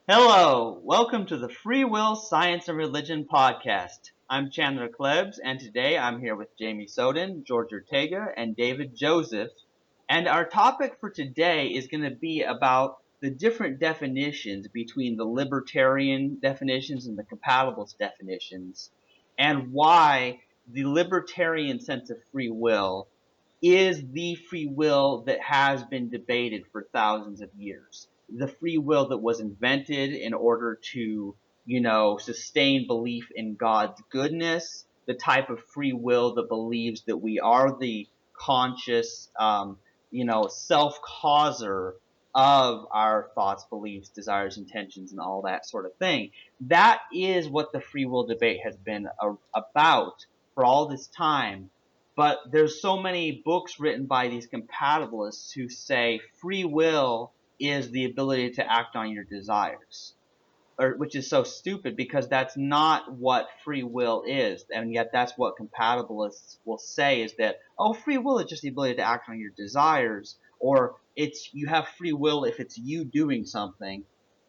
Hello, welcome to the Free Will, Science, and Religion podcast. I'm Chandler Klebs, and today I'm here with Jamie Soden, George Ortega, and David Joseph. And our topic for today is going to be about the different definitions between the libertarian definitions and the compatibilist definitions, and why the libertarian sense of free will is the free will that has been debated for thousands of years. The free will that was invented in order to, sustain belief in God's goodness, the type of free will that believes that we are the conscious, self-causer of our thoughts, beliefs, desires, intentions, and all that sort of thing. That is what the free will debate has been about for all this time. But there's so many books written by these compatibilists who say free will is the ability to act on your desires, which is so stupid because that's not what free will is. And yet that's what compatibilists will say is that, oh, free will is just the ability to act on your desires, or you have free will if it's you doing something.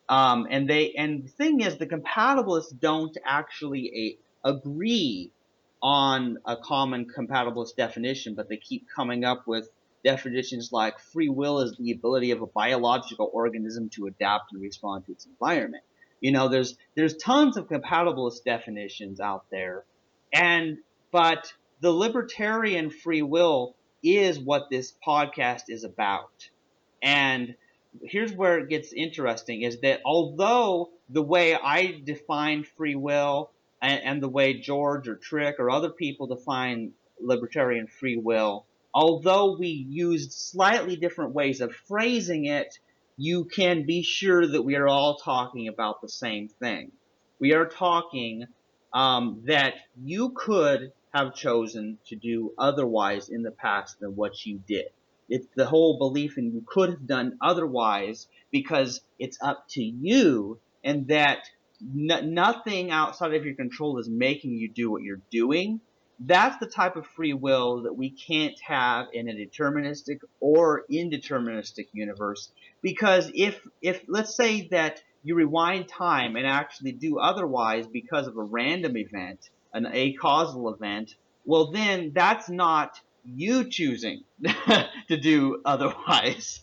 And the thing is, the compatibilists don't actually agree on a common compatibilist definition, but they keep coming up with definitions like free will is the ability of a biological organism to adapt and respond to its environment. There's tons of compatibilist definitions out there, but the libertarian free will is what this podcast is about. And here's where it gets interesting is that although the way I define free will and the way George or Trick or other people define libertarian free will, although we used slightly different ways of phrasing it, you can be sure that we are all talking about the same thing. We are talking that you could have chosen to do otherwise in the past than what you did. It's the whole belief in you could have done otherwise because it's up to you, and that nothing outside of your control is making you do what you're doing. That's the type of free will that we can't have in a deterministic or indeterministic universe. Because if let's say that you rewind time and actually do otherwise because of a random event, an acausal event, well then that's not you choosing to do otherwise.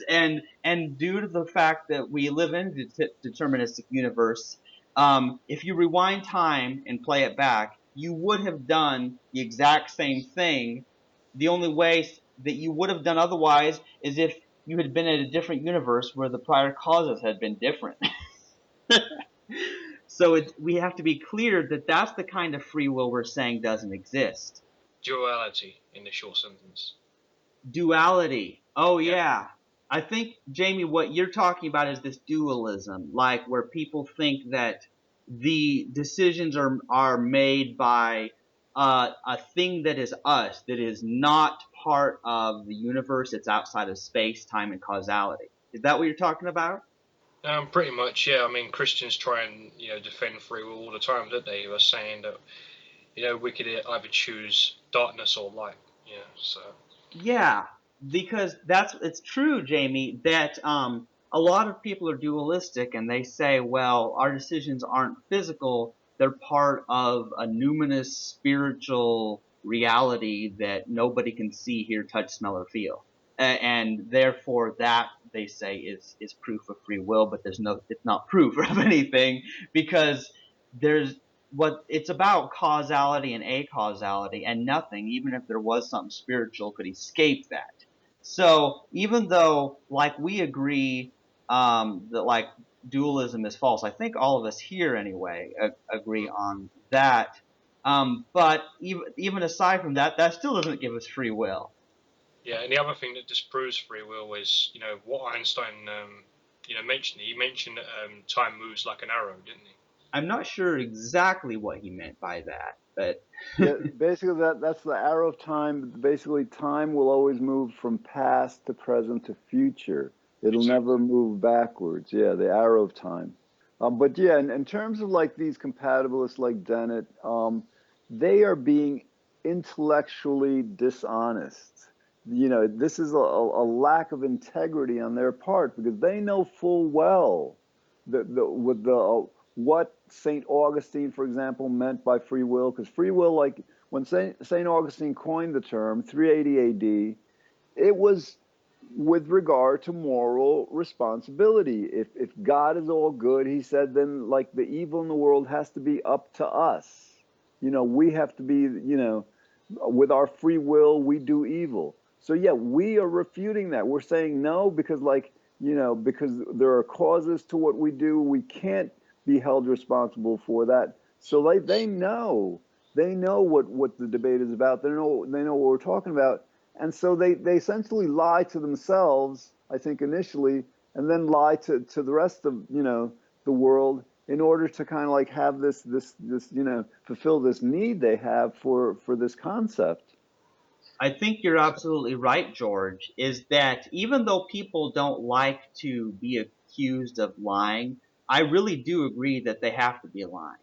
And due to the fact that we live in a deterministic universe, if you rewind time and play it back, you would have done the exact same thing. The only way that you would have done otherwise is if you had been in a different universe where the prior causes had been different. So we have to be clear that that's the kind of free will we're saying doesn't exist. Duality in the short sentence. Duality. Oh Yeah. yeah. I think, Jamie, what you're talking about is this dualism, like where people think that the decisions are made by a thing that is us, that is not part of the universe. It's outside of space, time, and causality. Is that what you're talking about? Pretty much, yeah. I mean, Christians try and defend free will all the time, don't they? They're saying that we could either choose darkness or light. So Yeah, because it's true, Jamie, that a lot of people are dualistic and they say, well, our decisions aren't physical, they're part of a numinous spiritual reality that nobody can see, hear, touch, smell, or feel. And therefore that, they say, is proof of free will, but it's not proof of anything, because there's what it's about, causality and acausality, and nothing, even if there was something spiritual, could escape that. So even though, like, we agree that like dualism is false, I think all of us here anyway agree on that. But even aside from that, that still doesn't give us free will. yeah, and the other thing that disproves free will is what Einstein mentioned. He mentioned that time moves like an arrow, didn't he? I'm not sure exactly what he meant by that, but Yeah, basically that's the arrow of time. Basically, time will always move from past to present to future. It'll Exactly. never move backwards. Yeah, the arrow of time. But yeah, in terms of like these compatibilists like Dennett, they are being intellectually dishonest. This is a lack of integrity on their part because they know full well what Saint Augustine, for example, meant by free will, because free will, like when Saint Augustine coined the term 380 A.D., it was with regard to moral responsibility. If God is all good, he said, then like the evil in the world has to be up to us. We have to be, with our free will, we do evil. So yeah, we are refuting that. We're saying no, because because there are causes to what we do. We can't be held responsible for that. So like they know what the debate is about. They know what we're talking about. And so they essentially lie to themselves, I think, initially, and then lie to the rest of, the world, in order to kind of like have this fulfill this need they have for this concept. I think you're absolutely right, George, is that even though people don't like to be accused of lying, I really do agree that they have to be lying.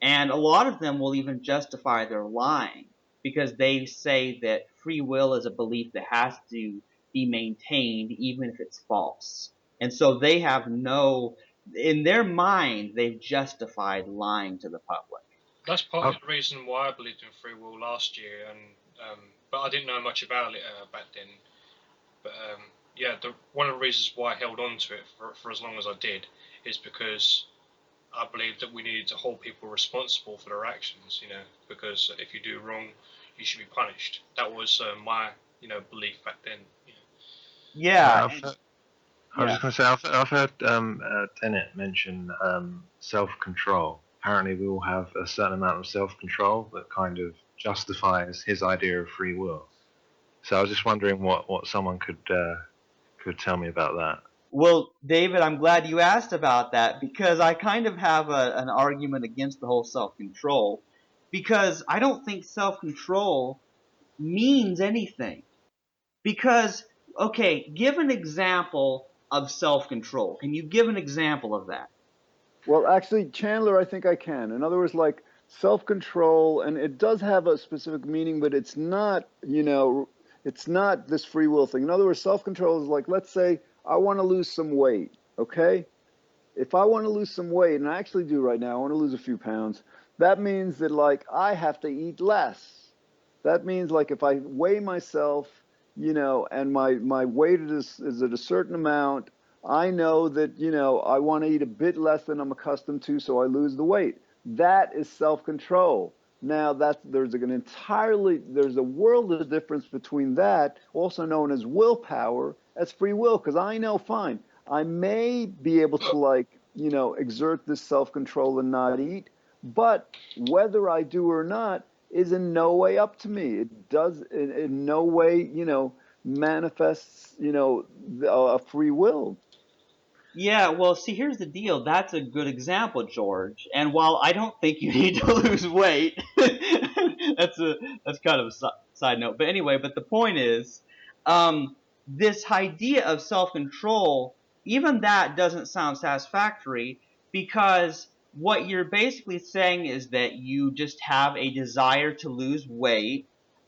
And a lot of them will even justify their lying because they say that free will is a belief that has to be maintained even if it's false. And so they have in their mind, they've justified lying to the public. That's part of the reason why I believed in free will last year, and but I didn't know much about it back then. But yeah, one of the reasons why I held on to it for as long as I did is because I believed that we needed to hold people responsible for their actions. Because if you do wrong, you should be punished. That was my belief back then. Yeah. I was just going to say, I've heard Dennett mention self-control. Apparently, we all have a certain amount of self-control that kind of justifies his idea of free will. So I was just wondering what someone could tell me about that. Well, David, I'm glad you asked about that because I kind of have an argument against the whole self-control because I don't think self-control means anything. Because, okay, give an example of self-control. Can you give an example of that? Well, actually, Chandler, I think I can. In other words, like self-control, and it does have a specific meaning, but it's not, it's not this free will thing. In other words, self-control is like, let's say I want to lose some weight, okay? If I want to lose some weight, and I actually do right now, I want to lose a few pounds, that means that like I have to eat less. That means like if I weigh myself, and my weight is at a certain amount, I know that, I want to eat a bit less than I'm accustomed to, so I lose the weight. That is self-control. Now there's a world of difference between that, also known as willpower, as free will, because I know, fine, I may be able to like, exert this self-control and not eat, but whether I do or not is in no way up to me. It does in no way, manifests, a free will. Yeah, well, see, here's the deal. That's a good example, George. And while I don't think you need to lose weight, that's kind of a side note. But anyway, but the point is, this idea of self-control, even that doesn't sound satisfactory because what you're basically saying is that you just have a desire to lose weight,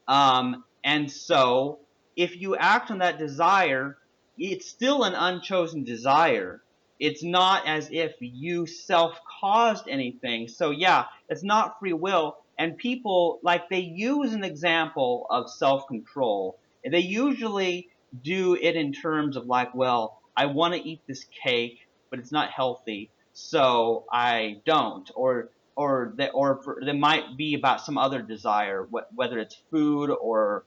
and so if you act on that desire, it's still an unchosen desire. It's not as if you self-caused anything. So yeah, it's not free will. And people, like, they use an example of self-control. They usually do it in terms of like, well, I want to eat this cake, but it's not healthy, so I don't. There might be about some other desire, whether it's food or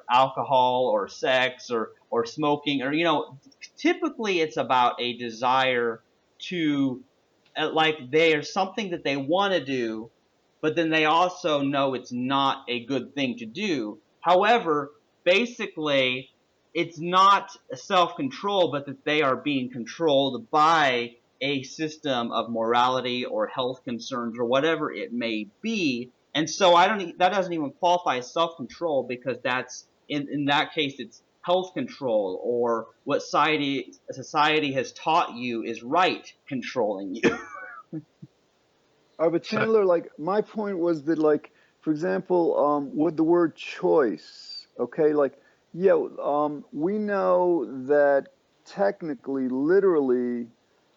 alcohol or sex or smoking, or typically it's about a desire to, like, there's something that they want to do, but then they also know it's not a good thing to do. However, basically, it's not self-control, but that they are being controlled by a system of morality or health concerns or whatever it may be. And so that doesn't even qualify as self-control because that's, in that case, it's health control, or what society has taught you is right controlling you. But Chandler, like my point was that, like, for example, with the word choice, okay, like, yeah, we know that technically, literally,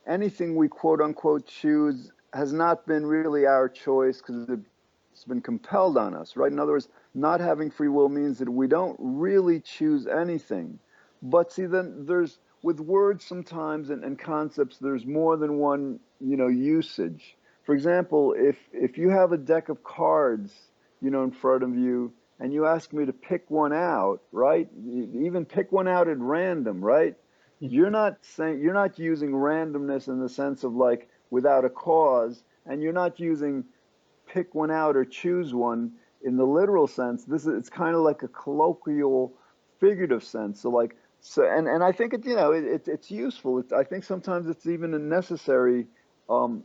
anything we quote unquote choose has not been really our choice because it's been compelled on us, right? In other words, not having free will means that we don't really choose anything. But see, then there's, with words sometimes and concepts, there's more than one, usage. For example, if you have a deck of cards, in front of you, and you ask me to pick one out, right? Even pick one out at random, right? You're not using randomness in the sense of like without a cause, and you're not using pick one out or choose one in the literal sense. It's kind of like a colloquial, figurative sense. And I think it's useful. I think sometimes it's even a necessary um,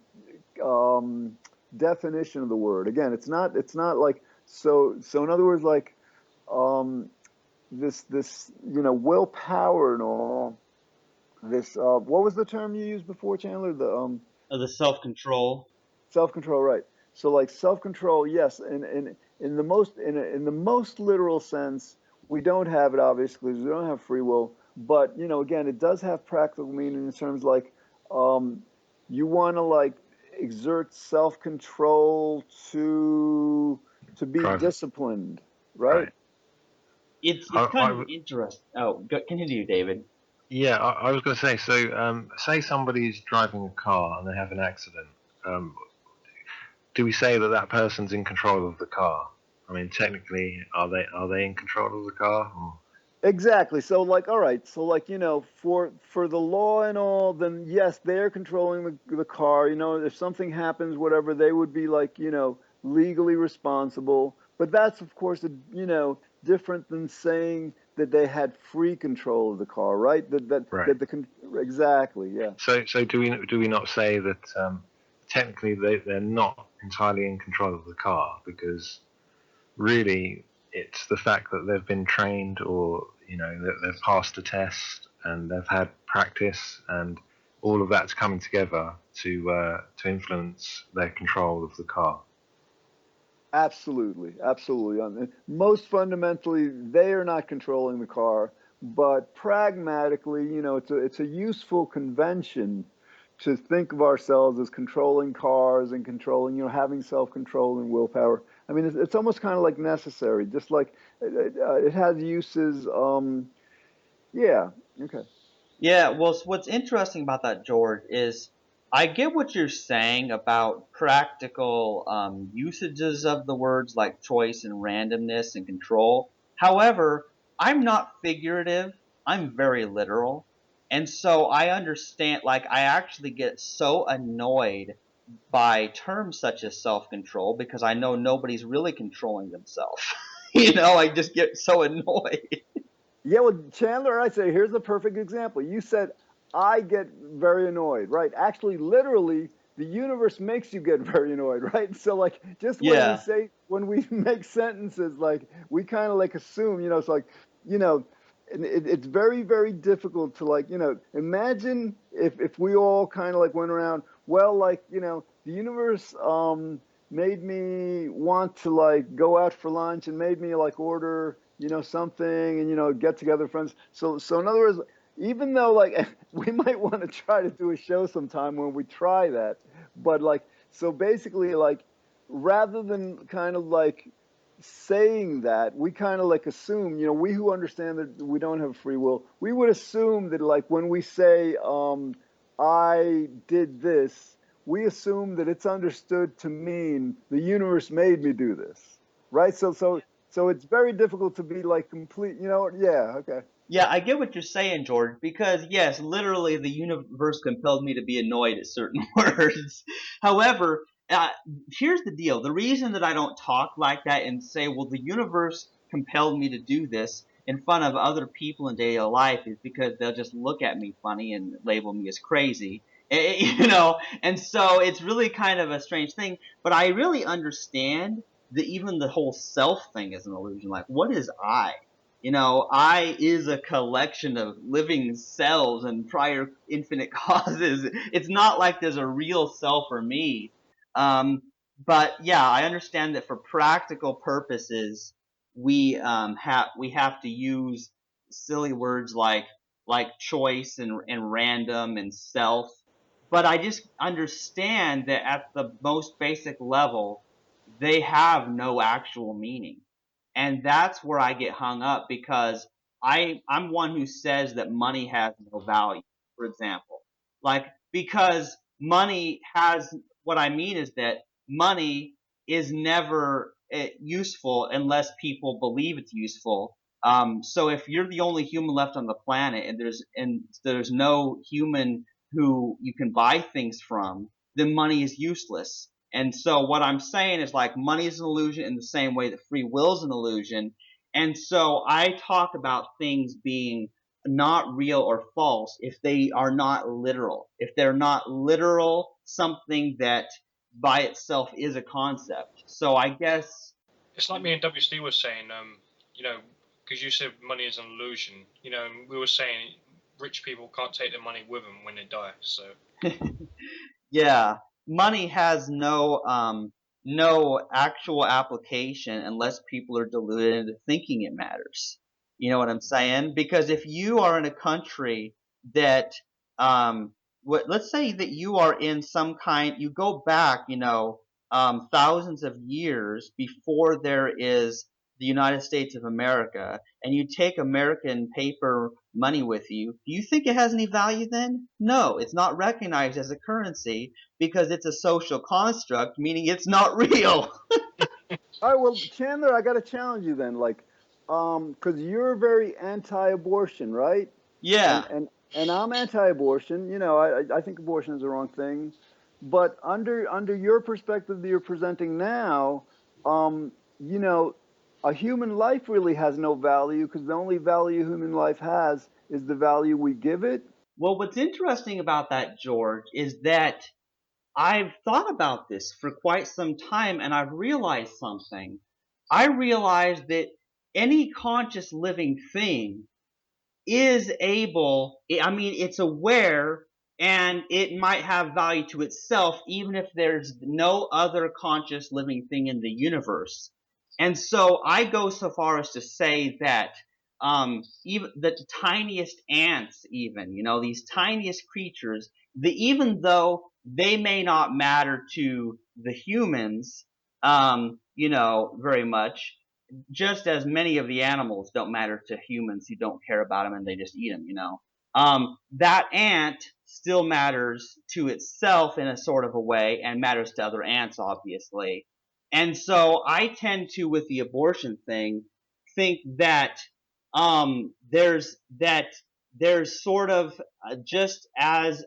definition of the word. Again, it's not like so. So in other words, like this willpower and all this. What was the term you used before, Chandler? The self-control. Self-control, right? So like self-control, yes, in the most literal sense, we don't have it obviously because we don't have free will. But again, it does have practical meaning in terms like um, you want to like exert self-control to be Drive. disciplined, right? Right. It's I, kind of I, interesting. Oh, continue, David. yeah, I was going to say. So, say somebody's driving a car and they have an accident. Um, do we say that that person's in control of the car? I mean, technically, are they in control of the car? Or? Exactly. So like, all right. So like, for the law and all, then yes, they're controlling the car. If something happens, whatever, they would be like, legally responsible. But that's of course, different than saying that they had free control of the car, right? Right. Exactly. Yeah. So do we not say that technically they're not entirely in control of the car because really it's the fact that they've been trained or that they've passed a test and they've had practice and all of that's coming together to influence their control of the car. Absolutely, absolutely. Most fundamentally, they are not controlling the car, but pragmatically, it's a useful convention to think of ourselves as controlling cars and controlling, having self-control and willpower. I mean, it's almost kind of like necessary, just like it has uses. Yeah. Okay. Yeah, well, what's interesting about that, George, is I get what you're saying about practical usages of the words like choice and randomness and control. However, I'm not figurative. I'm very literal. And so I understand, like, I actually get so annoyed by terms such as self-control because I know nobody's really controlling themselves. I just get so annoyed. Yeah, well, Chandler, I say, here's the perfect example. You said, I get very annoyed, right? Actually, literally, the universe makes you get very annoyed, right? So, like, just Yeah. when we make sentences, like, we kind of like assume, it's like, you know, and it's very, very difficult to, like, imagine if we all kind of like went around, well, like, the universe made me want to, like, go out for lunch and made me, like, order something and get together friends. So in other words, even though like we might want to try to do a show sometime when we try that, but like so basically like rather than kind of like saying that, we kind of like assume, we who understand that we don't have free will, we would assume that like when we say I did this, we assume that it's understood to mean the universe made me do this, right? So it's very difficult to be like complete, yeah, okay. Yeah, I get what you're saying, George, because yes, literally the universe compelled me to be annoyed at certain words. However, here's the deal. The reason that I don't talk like that and say, well, the universe compelled me to do this in front of other people in daily life is because they'll just look at me funny and label me as crazy. And so it's really kind of a strange thing, but I really understand that even the whole self thing is an illusion. Like, what is I? I is a collection of living cells and prior infinite causes. It's not like there's a real self or me. Um, but yeah, I understand that for practical purposes, we have to use silly words like choice and random and self. But I just understand that at the most basic level, they have no actual meaning. And that's where I get hung up, because I'm one who says that money has no value, for example. Like, because money has, what I mean is that money is never useful unless people believe it's useful. So if you're the only human left on the planet, and there's no human who you can buy things from, then money is useless. And so what I'm saying is, like, money is an illusion in the same way that free will is an illusion. And so I talk about things being not real or false if they are not literal. If they're not literal, something that by itself is a concept. So I guess It's like me and WC was saying, you know, because you said money is an illusion, you know, and we were saying rich people can't take their money with them when they die. So yeah, money has no actual application unless people are deluded into thinking it matters. You know what I'm saying? Because if you are in a country that let's say that you are in some kind, you go back, thousands of years before there is the United States of America, and you take American paper money with you, do you think it has any value then? No, it's not recognized as a currency because it's a social construct, meaning it's not real. All right, well, Chandler, I got to challenge you then, like, because you're very anti-abortion, right? Yeah. And I'm anti-abortion. You know, I think abortion is the wrong thing, but under your perspective that you're presenting now, you know, a human life really has no value because the only value human life has is the value we give it. Well, what's interesting about that, George, is that I've thought about this for quite some time, and I've realized something. I realized that any conscious living thing is able, I mean, it's aware, and it might have value to itself even if there's no other conscious living thing in the universe. And so I go so far as to say that even the tiniest ants, even, these tiniest creatures, even though they may not matter to the humans, very much, just as many of the animals don't matter to humans who don't care about them and they just eat them. That ant still matters to itself in a sort of a way and matters to other ants, obviously. And so I tend to, with the abortion thing, think that there's sort of just as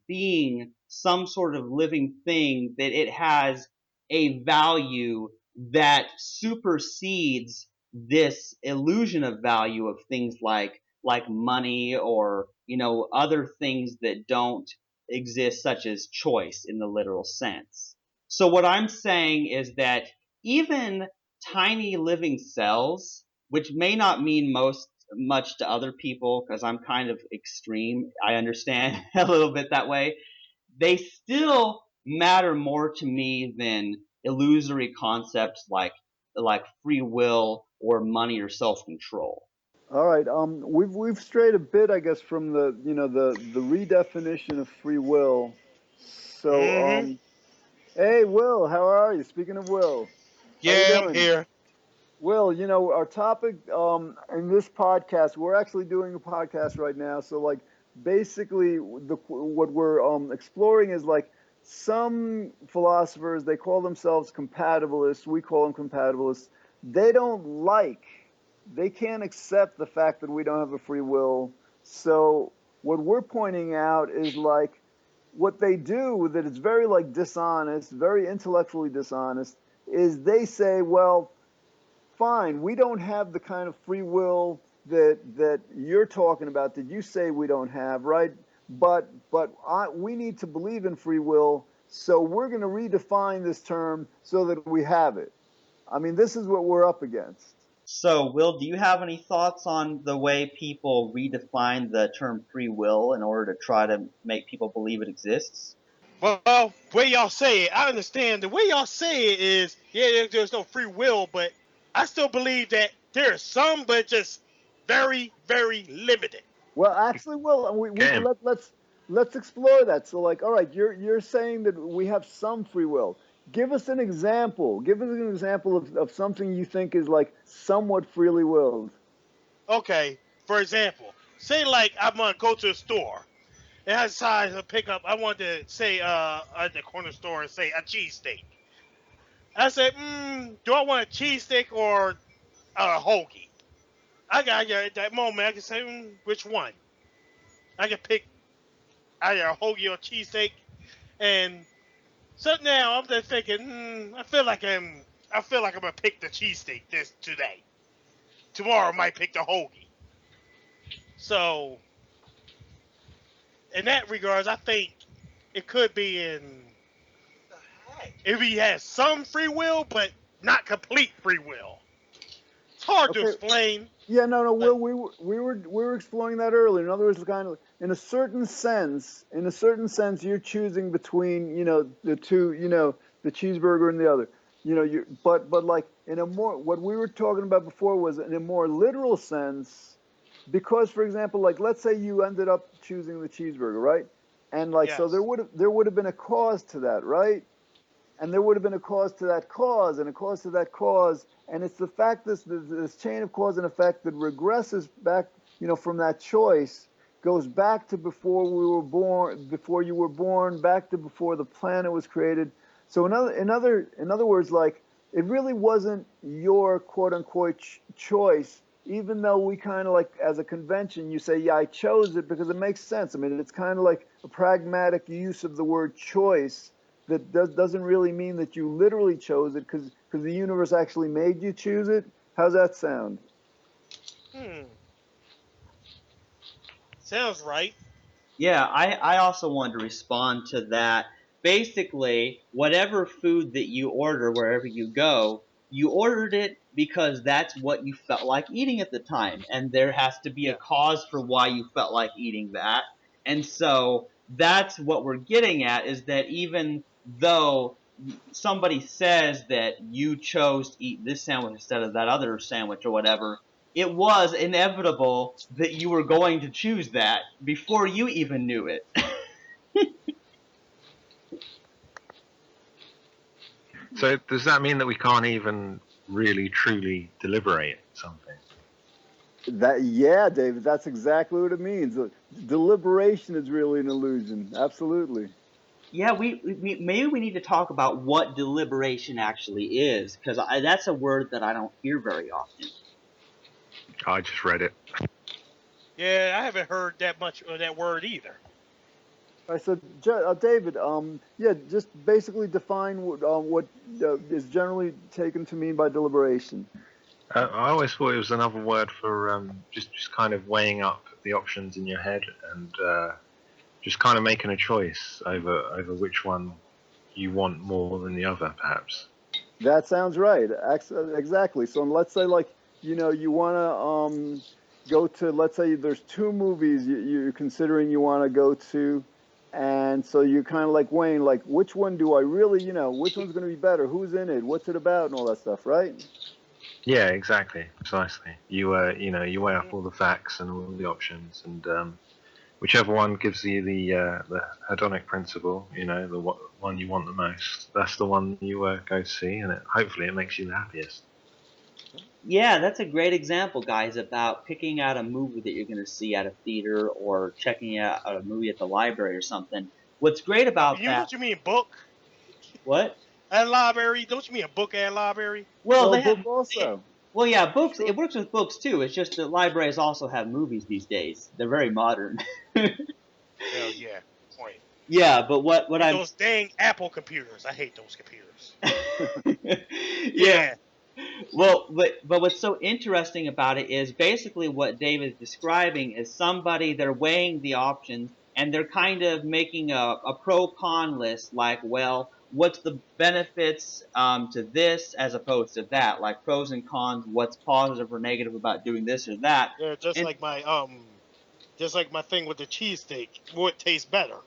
being some sort of living thing, that it has a value that supersedes this illusion of value of things like money, or other things that don't exist, such as choice in the literal sense. So what I'm saying is that even tiny living cells, which may not mean much to other people because I'm kind of extreme, I understand a little bit that way, they still matter more to me than illusory concepts like free will or money or self-control. All right. We've strayed a bit, I guess, from the redefinition of free will. So, hey, Will, how are you? Speaking of Will, how you Yeah, I'm doing? here. Will, our topic in this podcast, we're actually doing a podcast right now. So, like, basically, what we're exploring is like some philosophers, they call themselves compatibilists. We call them compatibilists. They don't like, they can't accept the fact that we don't have a free will. So, what we're pointing out is like what they do that it's very like dishonest, very intellectually dishonest, is they say, well, fine, we don't have the kind of free will that you're talking about, that you say we don't have, right? But we need to believe in free will, so we're going to redefine this term so that we have it. I mean, this is what we're up against. So, Will, do you have any thoughts on the way people redefine the term free will in order to try to make people believe it exists? Well, way y'all say it, I understand. The way y'all say it is, yeah, there's no free will, but I still believe that there's some, but just very, very limited. Well, actually, well, we Get him. let's explore that. So like, all right, you're saying that we have some free will. Give us an example. Give us an example of something you think is like somewhat freely willed. Okay, for example, say like I'm gonna go to a store and I decide to pick up. I want to say at the corner store and say a cheesesteak. I say, do I want a cheesesteak or a hoagie? I got at that moment I can say which one. I can pick either a hoagie or cheesesteak, and so now I'm just thinking, I feel like I'm gonna pick the cheesesteak this today. Tomorrow I might pick the hoagie. So in that regards, I think it could be if he has some free will, but not complete free will. It's hard to Okay. explain. Yeah, no. But We were exploring that earlier. In other words, kind of in a certain sense, you're choosing between the two, the cheeseburger and the other. But like in a more what we were talking about before was in a more literal sense, because for example, like let's say you ended up choosing the cheeseburger, right? And like so yes, there would have been a cause to that, right? And there would have been a cause to that cause and a cause to that cause, and it's the fact this chain of cause and effect that regresses back from that choice, goes back to before we were born, before you were born, back to before the planet was created. So in other words, like it really wasn't your quote unquote choice, even though we kind of like as a convention you say, yeah, I chose it because it makes sense. I mean, it's kind of like a pragmatic use of the word choice that doesn't really mean that you literally chose it because the universe actually made you choose it. How's that sound? hmm, sounds right. Yeah, I also wanted to respond to that. Basically, whatever food that you order wherever you go, you ordered it because that's what you felt like eating at the time. And there has to be a Yeah. cause for why you felt like eating that. And so that's what we're getting at, is that even though somebody says that you chose to eat this sandwich instead of that other sandwich or whatever, it was inevitable that you were going to choose that before you even knew it. So does that mean that we can't even really truly deliberate something? That Yeah, David, that's exactly what it means. Deliberation is really an illusion. Absolutely. Yeah, maybe we need to talk about what deliberation actually is, because that's a word that I don't hear very often. I just read it. Yeah, I haven't heard that much of that word either. All right, so David, yeah, just basically define what is generally taken to mean by deliberation. I always thought it was another word for just kind of weighing up the options in your head and just kind of making a choice over which one you want more than the other, perhaps. That sounds right. Exactly. So let's say like you want to go to, let's say there's two movies you're considering you want to go to, and so you're kind of like weighing like which one do I really, which one's going to be better, who's in it, what's it about, and all that stuff, right? Yeah, exactly, precisely. You weigh up all the facts and all the options, and whichever one gives you the hedonic principle, the one you want the most, that's the one you go to see, and hopefully it makes you the happiest. Yeah, that's a great example, guys, about picking out a movie that you're going to see at a theater or checking out a movie at the library or something. What's great about You know that? what you mean book What? at library? Don't you mean a book at library? Well, Well, they have. book also. Well, yeah, books. Sure. It works with books too. It's just that libraries also have movies these days. They're very modern. Well, yeah. Point. Yeah, but what And I'm. those dang Apple computers. I hate those computers. Yeah. Yeah. Well, but what's so interesting about it is basically what David's describing is somebody, they're weighing the options and they're kind of making a pro con list, like, well, what's the benefits to this as opposed to that, like pros and cons, what's positive or negative about doing this or that. Yeah, And just like my thing with the cheesesteak. What tastes better?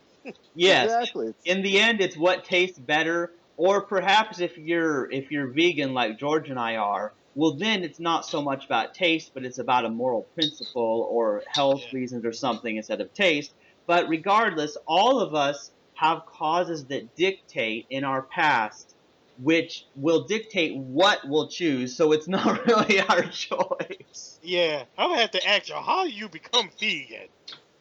yes, Exactly. in the end, it's what tastes better. Or perhaps if you're vegan like George and I are, well then it's not so much about taste, but it's about a moral principle or health Yeah. reasons or something instead of taste. But regardless, all of us have causes that dictate in our past, which will dictate what we'll choose. So it's not really our choice. Yeah, I'm gonna have to ask you, how do you become vegan?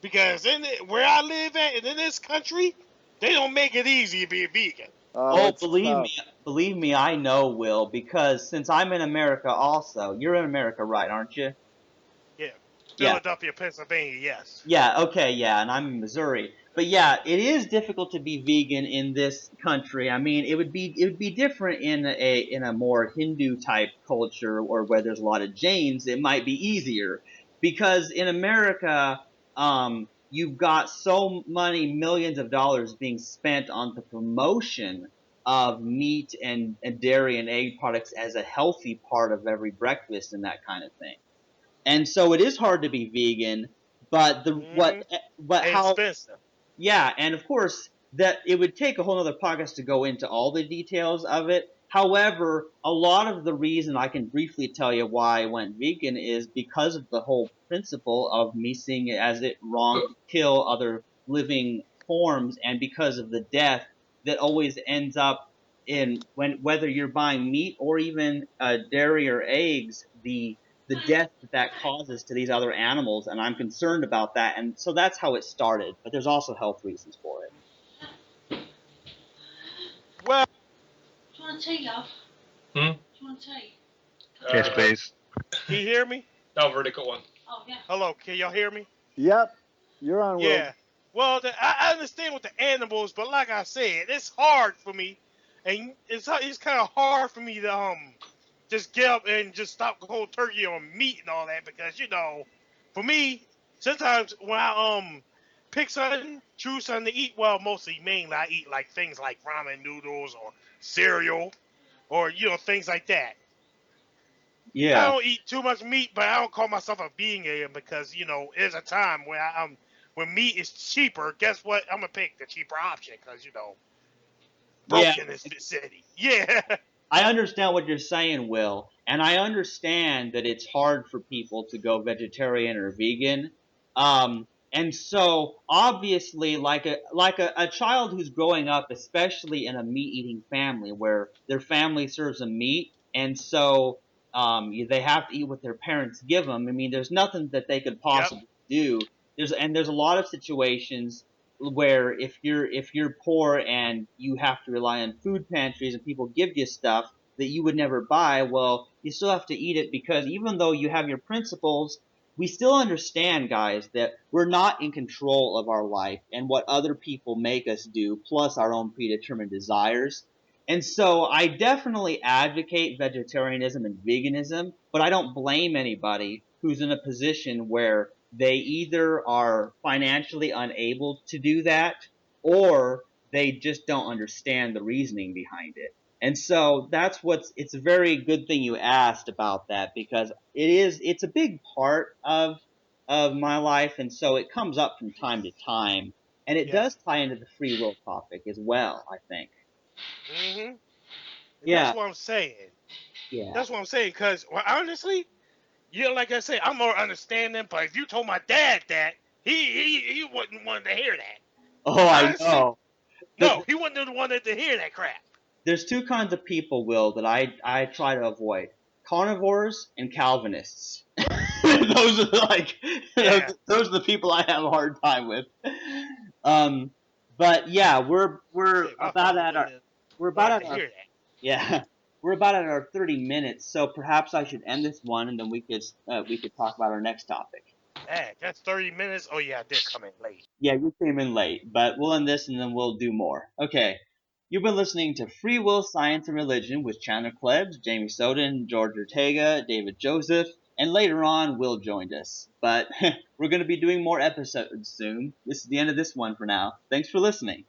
Because where I live at and in this country, they don't make it easy to be a vegan. Oh, It's tough. believe me, I know, Will, because since I'm in America also, you're in America, right, aren't you? Yeah, Yeah. Philadelphia, Pennsylvania, yes. Yeah, okay, yeah, and I'm in Missouri. But yeah, it is difficult to be vegan in this country. I mean, it would be different in a more Hindu type culture or where there's a lot of Jains. It might be easier because in America, you've got so many millions of dollars being spent on the promotion of meat and dairy and egg products as a healthy part of every breakfast and that kind of thing. And so it is hard to be vegan, but the Mm-hmm. but how Expensive. yeah, and of course that it would take a whole other podcast to go into all the details of it. However, a lot of the reason I can briefly tell you why I went vegan is because of the whole principle of me seeing it as it wrong to kill other living forms, and because of the death that always ends up in when whether you're buying meat or even dairy or eggs, the death that causes to these other animals, and I'm concerned about that, and so that's how it started. But there's also health reasons for it. Well, Do you want tea, love? Hmm? Do you want tea? Yes, please. can you hear me? No, I've already got one. Oh, yeah. Hello, can y'all hear me? Yep, you're on, Will. Yeah. Well, I understand with the animals, but like I said, it's hard for me, and it's kind of hard for me to just get up and just stop cold turkey on meat and all that because for me, sometimes when I pick something, choose something to eat, well, mostly mainly I eat like things like ramen noodles or cereal or things like that. I Yeah, don't eat too much meat, but I don't call myself a vegan because there's a time when when meat is cheaper. Guess what? I'm gonna pick the cheaper option because yeah. broke in this city. Yeah, I understand what you're saying, Will, and I understand that it's hard for people to go vegetarian or vegan. And so obviously, like a child who's growing up, especially in a meat-eating family where their family serves them meat, and so they have to eat what their parents give them. I mean, there's nothing that they could yep, possibly do. There's a lot of situations where if you're poor and you have to rely on food pantries and people give you stuff that you would never buy, well, you still have to eat it because even though you have your principles, we still understand, guys, that we're not in control of our life and what other people make us do, plus our own predetermined desires. And so I definitely advocate vegetarianism and veganism, but I don't blame anybody who's in a position where they either are financially unable to do that or they just don't understand the reasoning behind it. And so it's a very good thing you asked about that because it's a big part of my life, and so it comes up from time to time, and it yeah. does tie into the free will topic as well, I think. Mhm. And that's Yeah, what I'm saying. yeah. That's what I'm saying. Because honestly, like I say, I'm more understanding. But if you told my dad that, he wouldn't want to hear that. Oh, I Honestly, know. no, he wouldn't have wanted to hear that crap. There's two kinds of people, Will, that I try to avoid: carnivores and Calvinists. Those are like Yeah. those are the people I have a hard time with. Um, but yeah, we're Shit, my about father at wouldn't our have we're about wanted at to our hear that. yeah we're about at our 30 minutes. So perhaps I should end this one, and then we could talk about our next topic. Hey, that's 30 minutes. Oh yeah, I did come in late. Yeah, you came in late, but we'll end this and then we'll do more. Okay. You've been listening to Free Will, Science, and Religion with Chandler Klebs, Jamie Soden, George Ortega, David Joseph, and later on, Will joined us. But we're going to be doing more episodes soon. This is the end of this one for now. Thanks for listening.